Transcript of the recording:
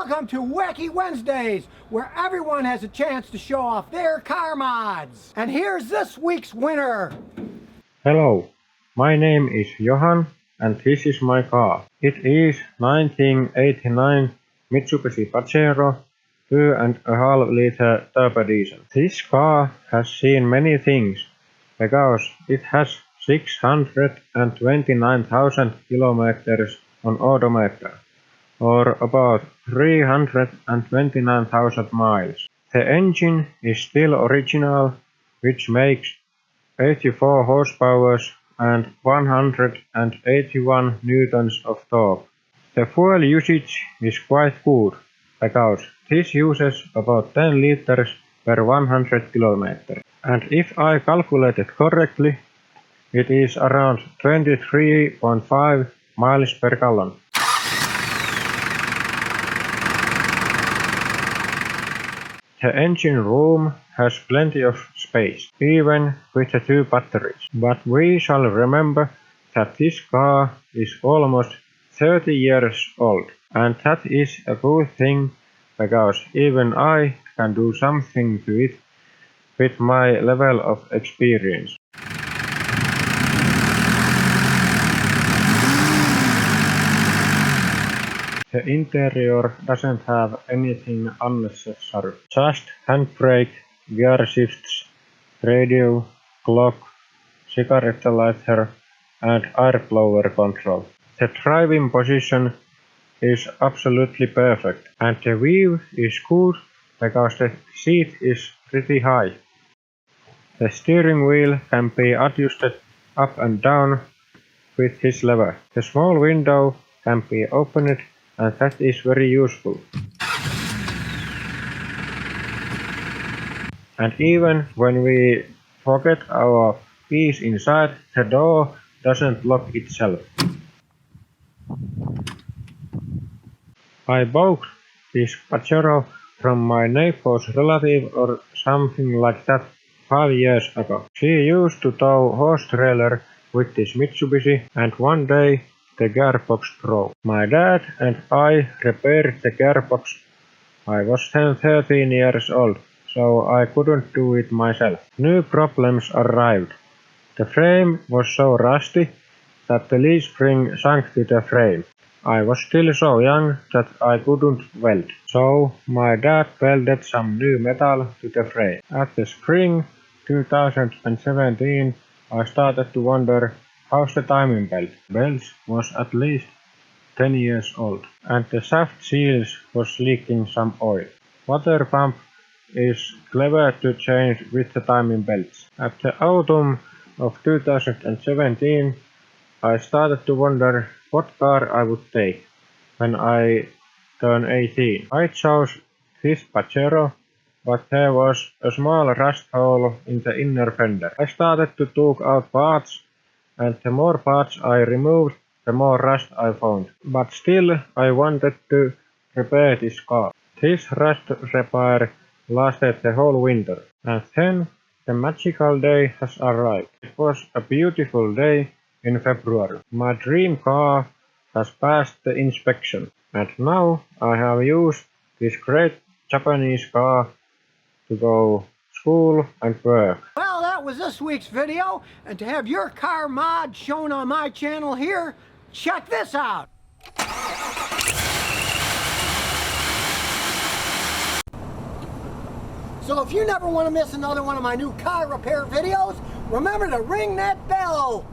welcome to Wacky Wednesdays, where everyone has a chance to show off their car mods. And here's this week's winner. Hello, my name is Johan and this is my car. It is 1989 Mitsubishi Pajaero 2.5 liter turbo diesel. This car has seen many things because it has 629,000 kilometers on odometer, or about 329,000 miles. The engine is still original, which makes 84 horsepower and 181 newtons of torque. The fuel usage is quite good, because this uses about 10 liters per 100 kilometers. And if I calculated correctly, it is around 23.5 miles per gallon. The engine room has plenty of space, even with the two batteries. But we shall remember that this car is almost 30 years old, and that is a good thing, because even I can do something to it with my level of experience. The interior doesn't have anything unnecessary. Just handbrake, gear shifts, radio, clock, cigarette lighter and air blower control. The driving position is absolutely perfect, and the view is good because the seat is pretty high. The steering wheel can be adjusted up and down with this lever. The small window can be opened, and that is very useful. And even when we forget our keys inside, the door doesn't lock itself. I bought this Pajaero from my neighbor's relative or something like that 5 years ago. She used to tow horse trailer with this Mitsubishi, and one day the gearbox broke. My dad and I repaired the gearbox. I was then 13 years old, so I couldn't do it myself. New problems arrived. The frame was so rusty that the leaf spring sank to the frame. I was still so young that I couldn't weld, so my dad welded some new metal to the frame. At the spring 2017, I started to wonder, how's the timing belt? Belt was at least 10 years old, and the shaft seals was leaking some oil. Water pump is clever to change with the timing belts. At the autumn of 2017, I started to wonder what car I would take when I turned 18. I chose this Pajaero, but there was a small rust hole in the inner fender. I started to take out parts, and the more parts I removed, the more rust I found. But still, I wanted to repair this car. This rust repair lasted the whole winter. And then the magical day has arrived. It was a beautiful day in February. My dream car has passed the inspection, and now I have used this great Japanese car to go school and work. Well, that was this week's video, and to have your car mod shown on my channel here, check this out. So if you never want to miss another one of my new car repair videos, remember to ring that bell.